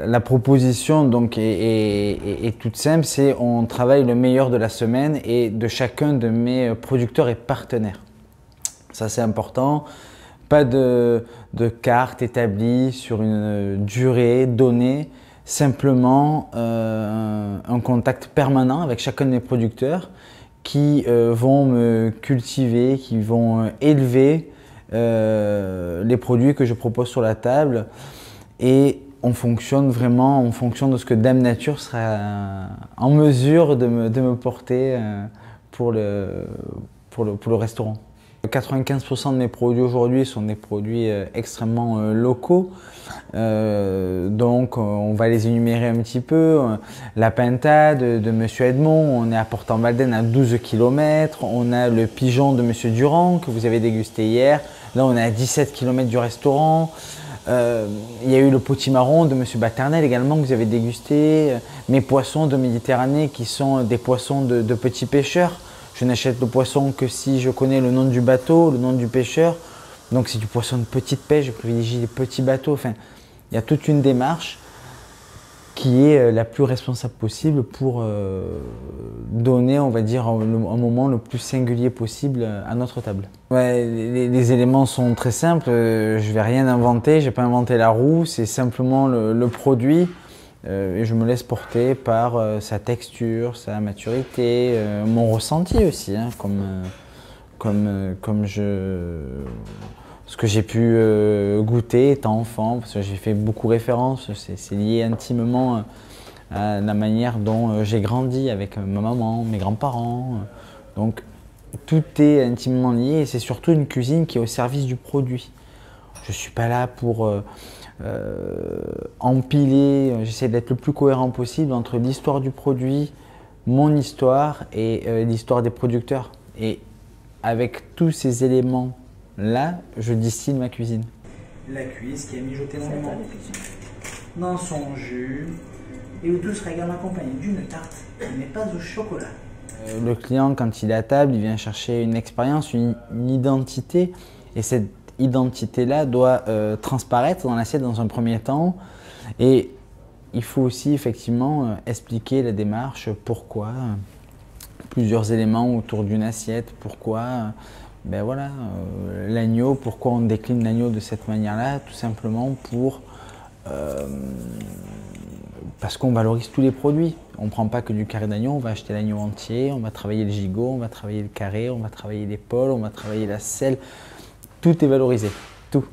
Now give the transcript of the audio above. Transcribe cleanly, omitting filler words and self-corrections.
La proposition donc est toute simple, c'est on travaille le meilleur de la semaine et de chacun de mes producteurs et partenaires. Ça c'est important. Pas de carte établie sur une durée donnée, simplement un contact permanent avec chacun de mes producteurs qui vont me cultiver, qui vont élever les produits que je propose sur la table, et on fonctionne vraiment en fonction de ce que Dame Nature sera en mesure de me porter pour le restaurant. 95% de mes produits aujourd'hui sont des produits extrêmement locaux, donc on va les énumérer un petit peu. La Pinta de Monsieur Edmond, on est à Port-en-Valden à 12 km, on a le Pigeon de Monsieur Durand que vous avez dégusté hier, là on est à 17 km du restaurant. Il y a eu le Potimarron de Monsieur Baternel également que vous avez dégusté, mes poissons de Méditerranée qui sont des poissons de petits pêcheurs. Je n'achète le poisson que si je connais le nom du bateau, le nom du pêcheur. Donc c'est du poisson de petite pêche, je privilégie les petits bateaux. Enfin, il y a toute une démarche qui est la plus responsable possible pour donner, on va dire, un moment le plus singulier possible à notre table. Ouais, les éléments sont très simples, je ne vais rien inventer, je n'ai pas inventé la roue, c'est simplement le produit. Et je me laisse porter par sa texture, sa maturité, mon ressenti aussi, hein, ce que j'ai pu goûter étant enfant, parce que j'ai fait beaucoup référence, c'est lié intimement à la manière dont j'ai grandi avec ma maman, mes grands-parents. Donc tout est intimement lié et c'est surtout une cuisine qui est au service du produit. Je ne suis pas là pour empiler, j'essaie d'être le plus cohérent possible entre l'histoire du produit, mon histoire et l'histoire des producteurs. Et avec tous ces éléments-là, je distille ma cuisine. La cuisse qui a mijoté dans son jus et où tout sera également accompagné d'une tarte, mais pas au chocolat. Le client, quand il est à table, il vient chercher une expérience, une identité, et cette identité-là doit transparaître dans l'assiette dans un premier temps, et il faut aussi effectivement expliquer la démarche, pourquoi, plusieurs éléments autour d'une assiette, pourquoi, ben voilà, l'agneau, pourquoi on décline l'agneau de cette manière-là, tout simplement parce qu'on valorise tous les produits. On ne prend pas que du carré d'agneau, on va acheter l'agneau entier, on va travailler le gigot, on va travailler le carré, on va travailler l'épaule, on va travailler la selle. Tout est valorisé, tout.